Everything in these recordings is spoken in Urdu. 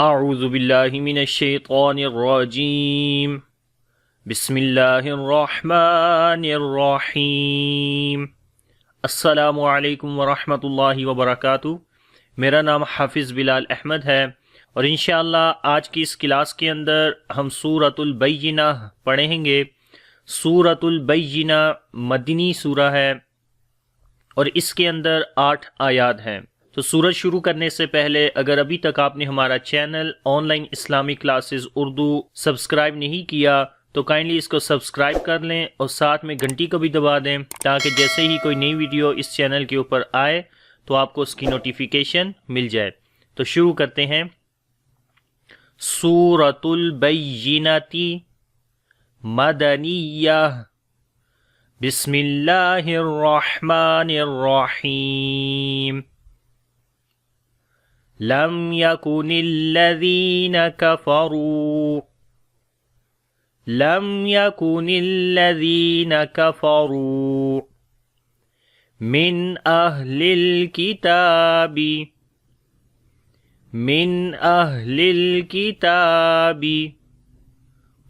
اعوذ باللہ من الشیطان الرجیم بسم اللہ الرحمن الرحیم۔ السلام علیکم ورحمۃ اللہ وبرکاتہ۔ میرا نام حافظ بلال احمد ہے اور انشاءاللہ آج کی اس کلاس کے اندر ہم سورۃ البینہ پڑھیں گے۔ سورۃ البینہ مدنی سورہ ہے اور اس کے اندر 8 آیات ہیں۔ تو سورج شروع کرنے سے پہلے اگر ابھی تک آپ نے ہمارا channel on line Islamic classes Urdu subscribe نہیں کیا تو کائنڈلی اس کو سبسکرائب کر لیں اور ساتھ میں گھنٹی کو بھی دبا دیں تاکہ جیسے ہی کوئی نئی ویڈیو اس چینل کے اوپر آئے تو آپ کو اس کی نوٹیفیکیشن مل جائے۔ تو شروع کرتے ہیں۔ سورۃ البینہ مدنیہ، بسم اللہ الرحمن الرحیم۔ لم يكن الذين كفروا من أهل الكتاب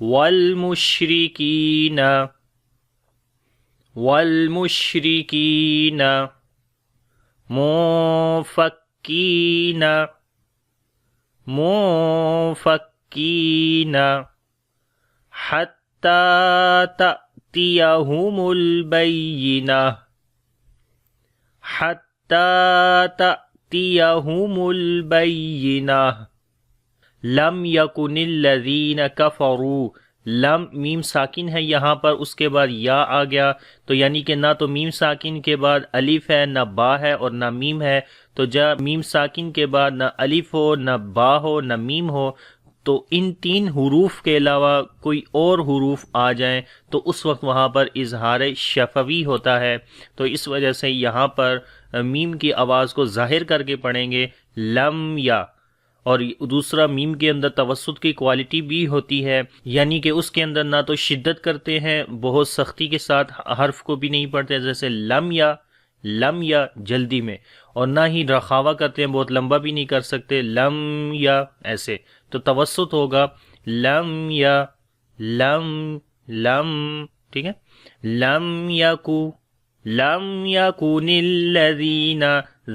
والمشركين منفكين حتى تأتيهم البينة۔ لم يكن الذين كفروا، لم میم ساکن ہے یہاں پر، اس کے بعد یا آ گیا تو یعنی کہ نہ تو میم ساکن کے بعد الف ہے، نہ با ہے اور نہ میم ہے۔ تو جب میم ساکن کے بعد نہ الف ہو، نہ با ہو، نہ میم ہو تو ان 3 حروف کے علاوہ کوئی اور حروف آ جائیں تو اس وقت وہاں پر اظہار شفوی ہوتا ہے۔ تو اس وجہ سے یہاں پر میم کی آواز کو ظاہر کر کے پڑھیں گے لم یا، اور دوسرا میم کے اندر توسط کی کوالٹی بھی ہوتی ہے، یعنی کہ اس کے اندر نہ تو شدت کرتے ہیں بہت سختی کے ساتھ حرف کو بھی نہیں پڑھتے جیسے لم یا جلدی میں، اور نہ ہی رخاوہ کرتے ہیں بہت لمبا بھی نہیں کر سکتے لم یا ایسے، تو توسط ہوگا لم یا لم، ٹھیک ہے۔ لم یکن الذین،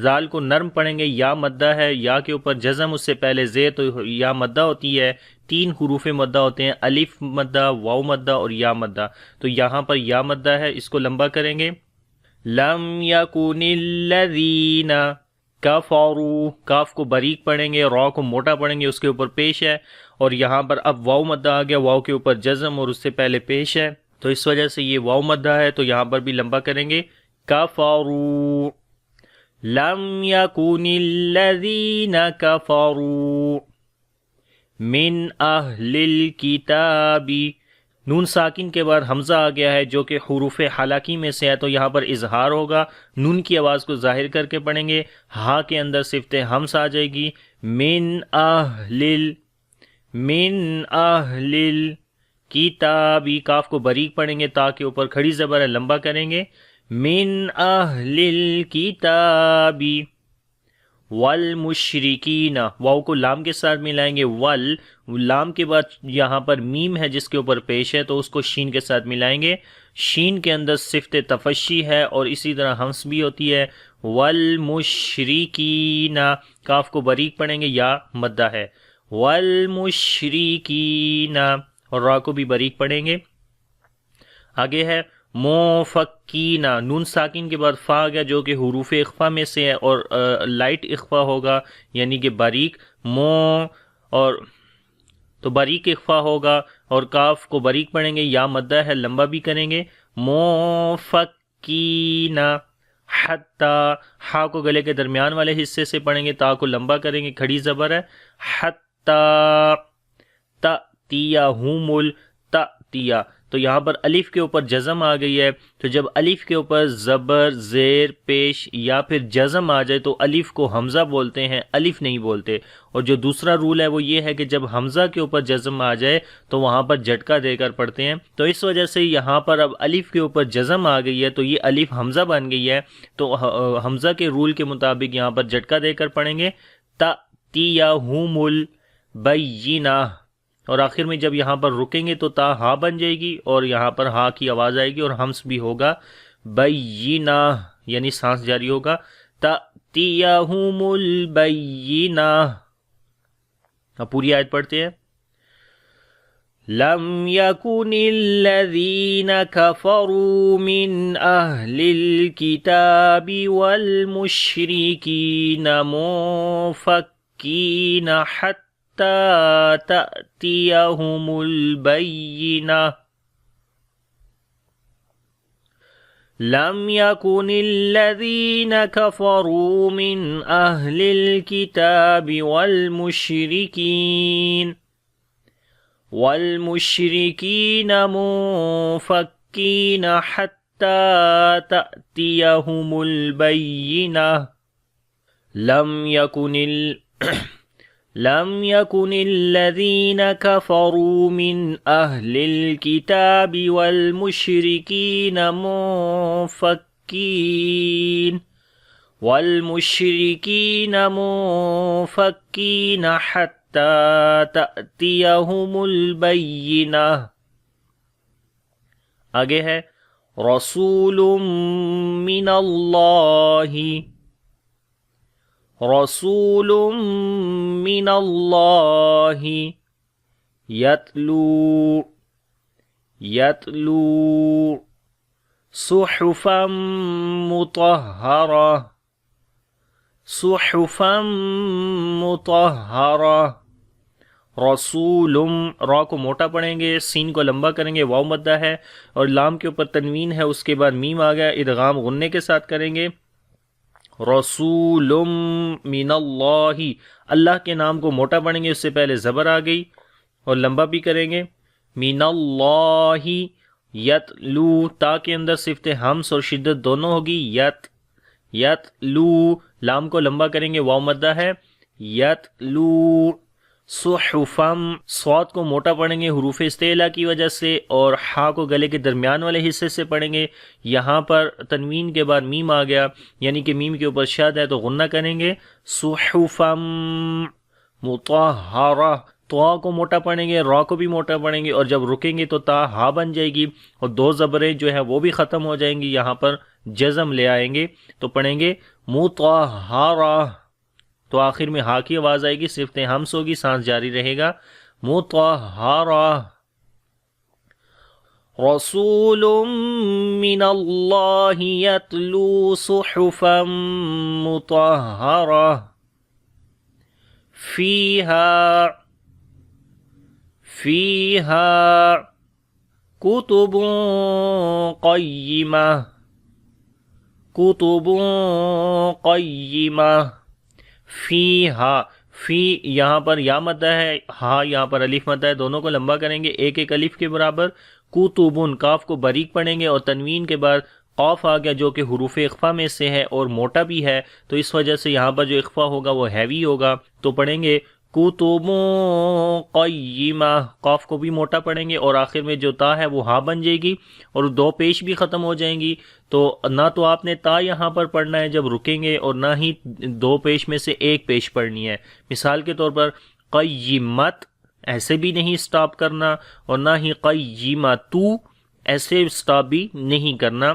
زال کو نرم پڑھیں گے، یا مدہ ہے، یا کے اوپر جزم، اس سے پہلے زیر تو یا مدہ ہوتی ہے، 3 حروف مدہ ہوتے ہیں، الف مدہ، واو مدہ اور یا مدہ، تو یہاں پر یا مدہ ہے، اس کو لمبا کریں گے۔ لم یکن الذین کفروا، کاف کو باریک پڑھیں گے، را کو موٹا پڑھیں گے، اس کے اوپر پیش ہے، اور یہاں پر اب واو مدہ آ گیا، واو کے اوپر جزم اور اس سے پہلے پیش ہے، تو اس وجہ سے یہ واو مدہ ہے، تو یہاں پر بھی لمبا کریں گے کفروا۔ لم یکن الذین کفروا من اہل الکتاب، نون ساکن کے بعد حمزہ آ گیا ہے جو کہ حروف حلاکی میں سے ہے، تو یہاں پر اظہار ہوگا، نون کی آواز کو ظاہر کر کے پڑھیں گے، ہاں کے اندر صفت حمز آ جائے گی، من اہل الکتاب، کاف کو باریک پڑھیں گے، تا کے اوپر کھڑی زبر ہے، لمبا کریں گے، من اہل الکتاب والمشرکین، واو کو لام کے ساتھ ملائیں گے، لام کے بعد یہاں پر میم ہے جس کے اوپر پیش ہے تو اس کو شین کے ساتھ ملائیں گے، شین کے اندر صفت تفشی ہے اور اسی طرح ہمس بھی ہوتی ہے، والمشرکین، کاف کو باریک پڑھیں گے، یا مدہ ہے، والمشرکین، اور را کو بھی باریک پڑھیں گے۔ آگے ہے منفکین، نون ساکن کے بعد فا آ گیا جو کہ حروف اخفا میں سے ہے اور لائٹ اخفا ہوگا یعنی کہ باریک، اور تو باریک اخفا ہوگا اور کاف کو باریک پڑھیں گے، یا مدہ ہے، لمبا بھی کریں گے، منفکین حتی، ہا کو گلے کے درمیان والے حصے سے پڑھیں گے، تا کو لمبا کریں گے، کھڑی زبر ہے، حتی تأتیہم التأتیہ، تو یہاں پر الف کے اوپر جزم آ گئی ہے، تو جب الف کے اوپر زبر، زیر، پیش یا پھر جزم آ جائے تو الف کو حمزہ بولتے ہیں، الف نہیں بولتے، اور جو دوسرا رول ہے وہ یہ ہے کہ جب حمزہ کے اوپر جزم آ جائے تو وہاں پر جھٹکا دے کر پڑھتے ہیں، تو اس وجہ سے یہاں پر اب الف کے اوپر جزم آ گئی ہے تو یہ الف حمزہ بن گئی ہے، تو حمزہ کے رول کے مطابق یہاں پر جھٹکا دے کر پڑھیں گے، تأتیہم بینہ، اور آخر میں جب یہاں پر رکیں گے تو تا ہا بن جائے گی اور یہاں پر ہا کی آواز آئے گی اور ہمس بھی ہوگا، بینہ یعنی سانس جاری ہوگا، تأتیہم البینہ۔ اب پوری آیت پڑھتے ہیں۔ لم يكن الذين كفروا من أهل الكتاب والمشركين منفكين حتى تأتيهم البينة لم يكن الذين كفروا من أهل الكتاب والمشركين منفكين حتى تأتيهم البينة لم يكن الذين كفروا من أهل الكتاب والمشركين منفكين حتى تأتيهم البينة۔ آگے ہے رسول من اللہ، رسول من اللہ یتلو صحفا مطہرہ، صحفا مطہرہ۔ رسول، را کو موٹا پڑھیں گے، سین کو لمبا کریں گے، واو مدہ ہے اور لام کے اوپر تنوین ہے، اس کے بعد میم آ گیا، ادغام غنے کے ساتھ کریں گے۔ رسول من اللہ، اللہ کے نام کو موٹا پڑھیں گے، اس سے پہلے زبر آ گئی اور لمبا بھی کریں گے۔ من اللہ یتلو، تا کے اندر صفت ہمس اور شدت دونوں ہوگی، یتلو، لام کو لمبا کریں گے، واو مدہ ہے، یتلو صحفم، صاد کو موٹا پڑھیں گے حروف استعلا کی وجہ سے اور ہا کو گلے کے درمیان والے حصے سے پڑھیں گے۔ یہاں پر تنوین کے بعد میم آ گیا، یعنی کہ میم کے اوپر شد ہے تو غنہ کریں گے، صحفم مطہرہ۔ تو کو موٹا پڑھیں گے، را کو بھی موٹا پڑھیں گے اور جب رکیں گے تو تا ہا بن جائے گی اور دو زبریں جو ہیں وہ بھی ختم ہو جائیں گی، یہاں پر جزم لے آئیں گے تو پڑھیں گے مطہرہ، تو آخر میں ہا کی آواز آئے گی، صفت ہمس ہوگی، سانس جاری رہے گا، مطہرہ۔ رسول من اللہ یتلو صحفا مطہرہ فیہا کتب قیمہ، فیہا، فی یہاں پر یا مدہ ہے، ہا یہاں پر الف مدہ ہے، دونوں کو لمبا کریں گے ایک ایک الف کے برابر۔ کتبن، کاف کو باریک پڑھیں گے اور تنوین کے بعد قاف آ گیا جو کہ حروف اخفا میں سے ہے اور موٹا بھی ہے، تو اس وجہ سے یہاں پر جو اخفا ہوگا وہ ہیوی ہوگا، تو پڑھیں گے کتب قیمہ، قاف کو بھی موٹا پڑھیں گے اور آخر میں جو تا ہے وہ ہا بن جائے گی اور دو پیش بھی ختم ہو جائیں گی، تو نہ تو آپ نے تا یہاں پر پڑھنا ہے جب رکیں گے اور نہ ہی دو پیش میں سے ایک پیش پڑھنی ہے۔ مثال کے طور پر قیمت، ایسے بھی نہیں سٹاپ کرنا اور نہ ہی قیمتو، ایسے سٹاپ بھی نہیں کرنا،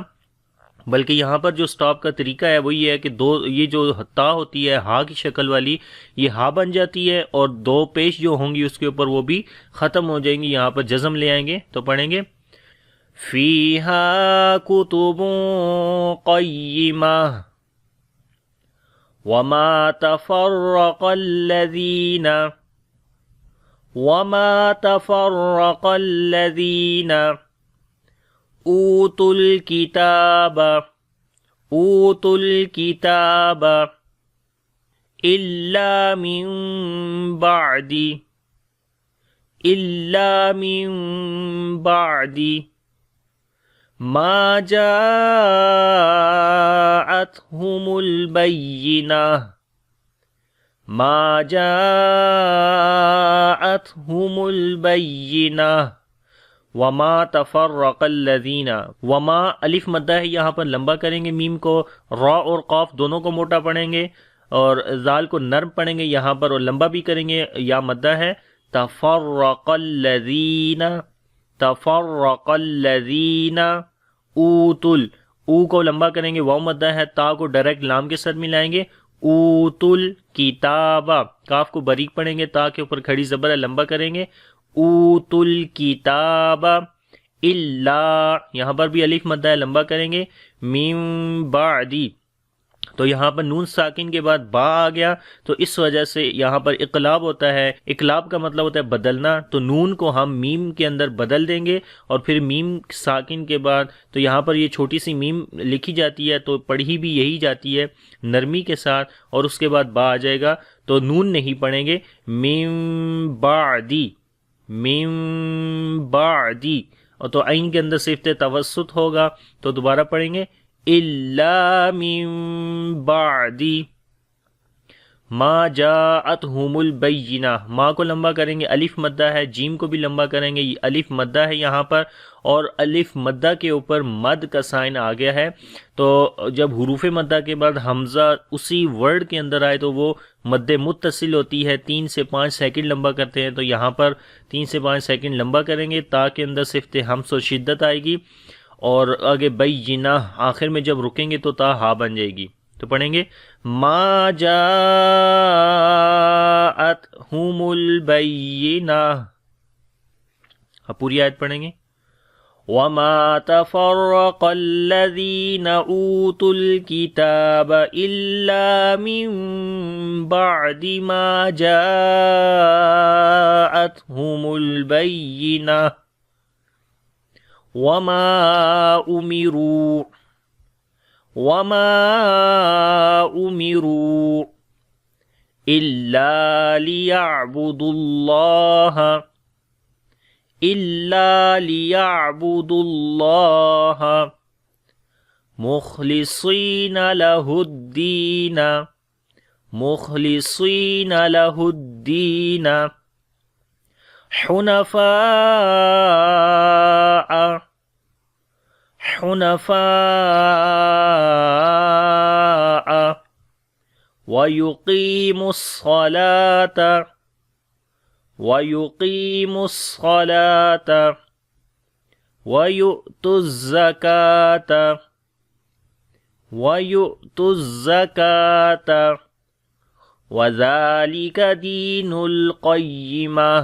بلکہ یہاں پر جو سٹاپ کا طریقہ ہے وہ یہ ہے کہ یہ جو تا ہوتی ہے ہا کی شکل والی، یہ ہا بن جاتی ہے اور دو پیش جو ہوں گی اس کے اوپر وہ بھی ختم ہو جائیں گی، یہاں پر جزم لے آئیں گے تو پڑھیں گے فیہا کتب قیمہ وما تفرق الذین اوتوا الکتاب الا من بعد ما جاءتهم البینہ وما تفرق الذین، وما الف مدہ ہے یہاں پر لمبا کریں گے، میم کو، را اور قاف دونوں کو موٹا پڑھیں گے، اور زال کو نرم پڑھیں گے یہاں پر اور لمبا بھی کریں گے، یا مدہ ہے تفرق الذین، تفرق الذین اوتل، او کو لمبا کریں گے، واو مدہ ہے، تا کو ڈائریکٹ لام کے ساتھ ملائیں گے، اوتل کتابہ، کاف کو باریک پڑھیں گے، تا کے اوپر کھڑی زبر ہے لمبا کریں گے، اوتل کتابہ الا، یہاں پر بھی الف مدہ ہے لمبا کریں گے، من بعدی، تو یہاں پر نون ساکن کے بعد با آ گیا تو اس وجہ سے یہاں پر اقلاب ہوتا ہے، اقلاب کا مطلب ہوتا ہے بدلنا، تو نون کو ہم میم کے اندر بدل دیں گے اور پھر میم ساکن کے بعد، تو یہاں پر یہ چھوٹی سی میم لکھی جاتی ہے تو پڑھی بھی یہی جاتی ہے نرمی کے ساتھ، اور اس کے بعد با آ جائے گا تو نون نہیں پڑھیں گے، من بعدی، من بعدی، اور تو عین کے اندر صفت توسط ہوگا تو دوبارہ پڑھیں گے الا من بعد ما جاءتهم البینہ، ما کو لمبا کریں گے، الف مدہ ہے، جیم کو بھی لمبا کریں گے، الف مدہ ہے یہاں پر، اور الف مدہ کے اوپر مد کا سائن آ گیا ہے، تو جب حروف مدہ کے بعد حمزہ اسی ورڈ کے اندر آئے تو وہ مد متصل ہوتی ہے، 3 سے 5 سیکنڈ لمبا کرتے ہیں، تو یہاں پر 3 سے 5 سیکنڈ لمبا کریں گے تاکہ اندر صفت حمز و شدت آئے گی، اور آگے بینہ آخر میں جب رکیں گے تو تا ہا بن جائے گی، تو پڑھیں گے ما جاءتہم البینہ، اب پوری آیت پڑھیں گے وَمَا تَفَرَّقَ الَّذِينَ أُوتُوا الْكِتَابَ إِلَّا مِن بَعْدِ مَا جَاءَتْهُمُ الْبَيِّنَةُ وَمَا أُمِرُوا إِلَّا لِيَعْبُدُوا اللَّهَ مُخْلِصِينَ لَهُ الدِّينَ حُنَفَاءَ وَيُقِيمُوا الصَّلَاةَ وَيُؤْتُوا الزَّكَاةَ وَذَلِكَ دِينُ الْقَيِّمَةِ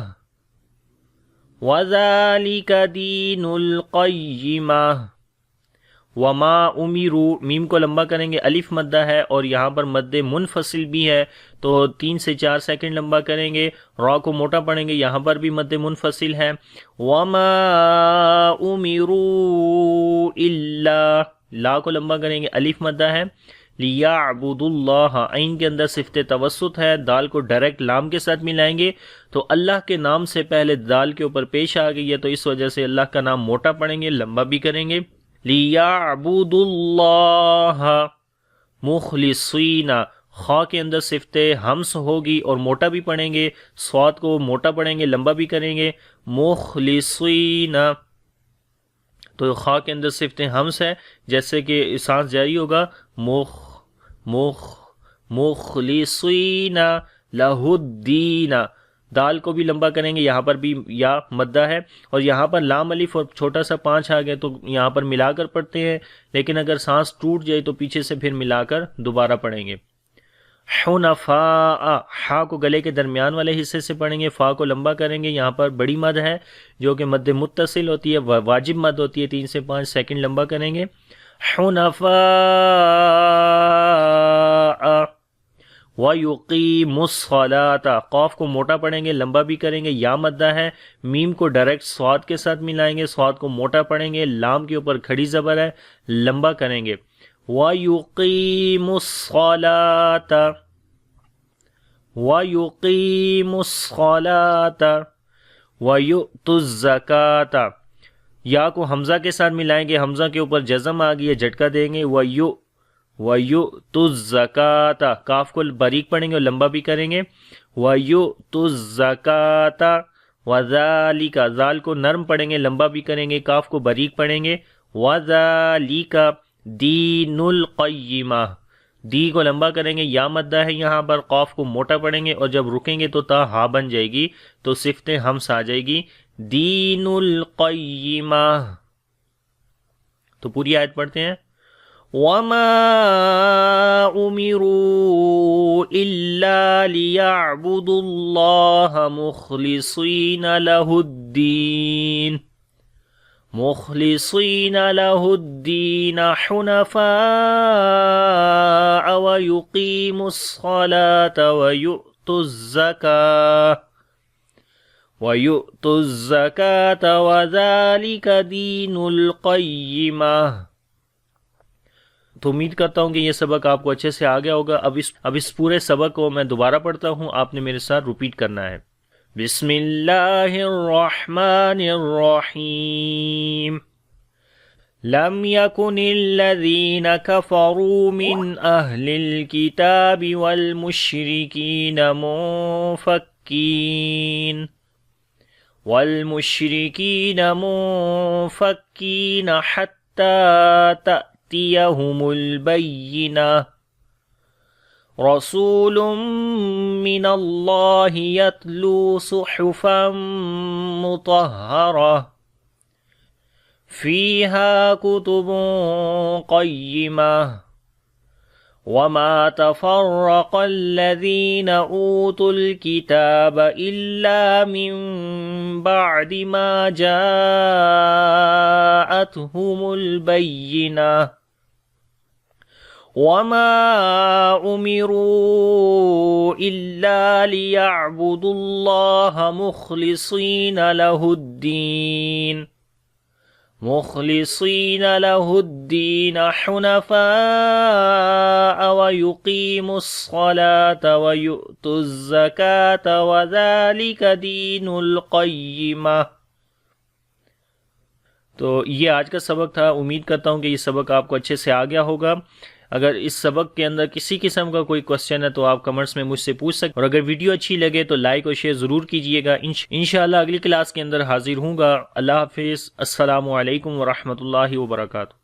وما امروا، میم کو لمبا کریں گے، الف مدہ ہے اور یہاں پر مد منفصل بھی ہے تو 3 سے 4 سیکنڈ لمبا کریں گے، را کو موٹا پڑھیں گے، یہاں پر بھی مد منفصل ہے، وما امروا الا، لا کو لمبا کریں گے، الف مدہ ہے، لیعبدوا اللہ، عین کے اندر صفت توسط ہے، دال کو ڈائریکٹ لام کے ساتھ ملائیں گے تو اللہ کے نام سے پہلے دال کے اوپر پیش آ گئی ہے تو اس وجہ سے اللہ کا نام موٹا پڑھیں گے، لمبا بھی کریں گے، لیعبدوا اللہ مخلصین، خا کے اندر صفت ہمس ہوگی اور موٹا بھی پڑھیں گے، صاد کو موٹا پڑھیں گے، لمبا بھی کریں گے، مخلصین، تو خا کے اندر صفت ہمس ہے جیسے کہ سانس جاری ہوگا، مخلصین لہ الدین، دال کو بھی لمبا کریں گے، یہاں پر بھی یا مدہ ہے اور یہاں پر لام الف اور چھوٹا سا 5 آ گئے تو یہاں پر ملا کر پڑھتے ہیں، لیکن اگر سانس ٹوٹ جائے تو پیچھے سے پھر ملا کر دوبارہ پڑھیں گے، حنفاء، ہا کو گلے کے درمیان والے حصے سے پڑھیں گے، فا کو لمبا کریں گے، یہاں پر بڑی مد ہے جو کہ مد متصل ہوتی ہے، واجب مد ہوتی ہے، 3 سے 5 سیکنڈ لمبا کریں گے، حنفاء وَيُقِيمُ الصَّلَاةَ، قاف کو موٹا پڑھیں گے، لمبا بھی کریں گے، یا مدہ ہے، میم کو ڈائریکٹ صاد کے ساتھ ملائیں گے، صاد کو موٹا پڑھیں گے، لام کے اوپر کھڑی زبر ہے، لمبا کریں گے، وَيُقِيمُ الصَّلَاةَ وَيُؤْتُوا الزَّكَاةَ، یا کو حمزہ کے ساتھ ملائیں گے، حمزہ کے اوپر جزم آ گئی ہے، جھٹکا دیں گے، وَيُؤْتُوا الزَّكَاةَ، کاف کو باریک پڑھیں گے اور لمبا بھی کریں گے، وَيُؤْتُوا الزَّكَاةَ وَذَلِكَ، ذال کو نرم پڑھیں گے، لمبا بھی کریں گے، کاف کو باریک پڑھیں گے، وَذَلِكَ دِينُ الْقَيِّمَةِ، دی کو لمبا کریں گے، یا مدہ ہے یہاں پر، قاف کو موٹا پڑھیں گے اور جب رکیں گے تو تا ہا بن جائے گی تو صفت ہمس آ جائے گی، دین القیمہ۔ تو پوری آیت پڑھتے ہیں، وَمَا أُمِرُوا إِلَّا لِيَعْبُدُوا اللَّهَ مُخْلِصِينَ لَهُ الدِّينَ حُنَفَاءَ وَيُقِيمُوا الصَّلَاةَ وَيُؤْتُوا الزَّكَاةَ وَذَلِكَ دِينُ الْقَيِّمَةِ۔ تو امید کرتا ہوں کہ یہ سبق آپ کو اچھے سے آ گیا ہوگا۔ اب اس پورے سبق کو میں دوبارہ پڑھتا ہوں، آپ نے میرے ساتھ ریپیٹ کرنا ہے۔ بسم اللہ الرحمن الرحیم، لم يكن الذين كفروا من أهل الكتاب والمشركين منفكين حتى تأتيهم البينة، رسول من الله يتلو صحفا مطهرة فيها كتب قيمة، وما تفرق الذين أوتوا الكتاب إلا من بعد ما جاءتهم البينة، وما أمروا إلا ليعبدوا الله مخلصين له الدين حنفاء ويقيموا الصلاة ويؤتوا الزكاة وذلك دين القيمة۔ تو یہ آج کا سبق تھا، امید کرتا ہوں کہ یہ سبق آپ کو اچھے سے آ گیا ہوگا۔ اگر اس سبق کے اندر کسی قسم کا کوئی کوسچن ہے تو آپ کمنٹس میں مجھ سے پوچھ سکتے، اور اگر ویڈیو اچھی لگے تو لائک اور شیئر ضرور کیجئے گا۔ انشاءاللہ اگلی کلاس کے اندر حاضر ہوں گا۔ اللہ حافظ، السلام علیکم ورحمۃ اللہ وبرکاتہ۔